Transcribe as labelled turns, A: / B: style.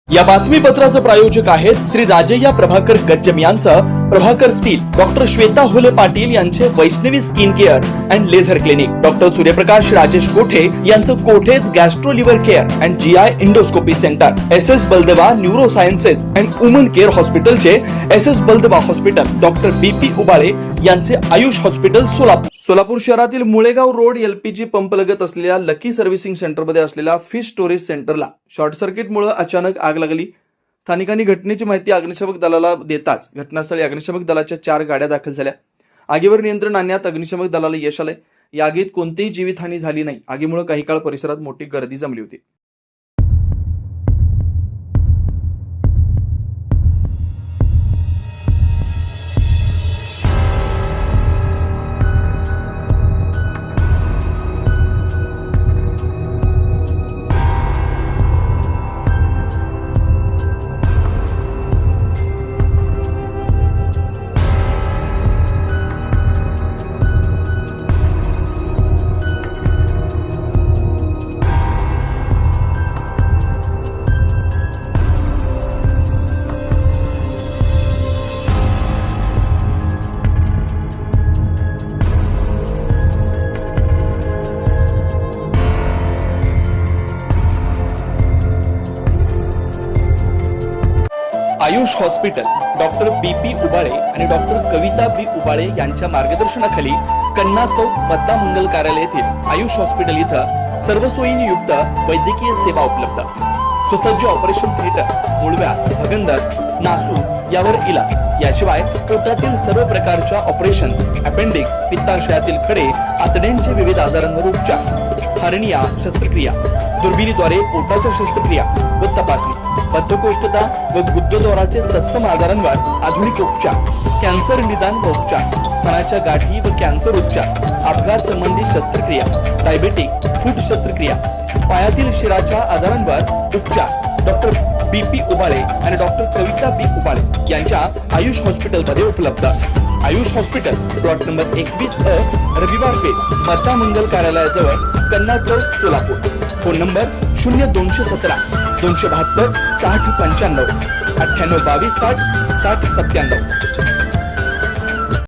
A: या बातमीपत्राचे प्रायोजक आहेत श्री राजय्या प्रभाकर गज्जम यांचं प्रभाकर स्टील, डॉक्टर श्वेता हुले पाटील यांचे Vaishnavi skin care and laser clinic, doctor Suryaprakash Rajesh Kothe यांचं Kothe's gastro liver care and GI endoscopy centre, S Baldeva neuro sciences and woman care हॉस्पिटलचे S Baldeva hospital, doctor BP Ubale यांचे Ayush hospital Solapur. Solapur शहरातील मुळेगाव रोड LPG पंप लगत असलेल्या लकी सर्व्हिसिंग सेंटरमध्ये असलेल्या fish storage सेंटरला short सर्किटमुळे अचानक आग लागली. स्थानिकांनी घटनेची माहिती अग्निशमक दलाला देताच घटनास्थळी अग्निशमक दलाच्या 4 गाड्या दाखल झाल्या. आगीवर नियंत्रण आणण्यात अग्निशमक दलाला यश आले. या आगीत कोणतीही जीवितहानी झाली नाही. आगीमुळे काही काळ परिसरात मोठी गर्दी जमली होती. Ayush hospital, doctor BP Ubale आणि डॉक्टर कविता B उबाळे यांच्या मार्गदर्शनाखाली कन्ना चौक मतदा मंगल कार्यालय येथील आयुष हॉस्पिटल इथं सर्व सोयींनी युक्त वैद्यकीय सेवा उपलब्ध. सुसज्ज ऑपरेशन थिएटर, मुळव्या, भगंदर, नासू यावर इलाज. याशिवाय पोटातील सर्व प्रकारच्या ऑपरेशन्स, अपेंडिक्स, पित्ताशयातील खडे, आतड्यांच्या विविध आजारांवर उपचार, हर्निया शस्त्रक्रिया, दुर्बिणीद्वारे पोटाच्या शस्त्रक्रिया व तपासणी, बद्धकोष्ठता व गुदद्वाराचे तत्सम आजारांवर आधुनिक उपचार, कॅन्सर निदान व उपचार, स्तनाच्या गाठी व कॅन्सर उपचार, अपघात संबंधित शस्त्रक्रिया, डायबेटिक फूट शस्त्रक्रिया, पायातील शिराच्या आजारांवर उपचार. डॉक्टर BP उबाळे आणि डॉक्टर कविता B उबाळे यांच्या आयुष हॉस्पिटलमध्ये उपलब्ध. Ayush hospital, plot number 21A, रविवार पेठ, मतदा मंगल कार्यालयाजवळ, कन्ना चौक, सोलापूर. Phone number 0217 272 60 95 98 22 60 60 97.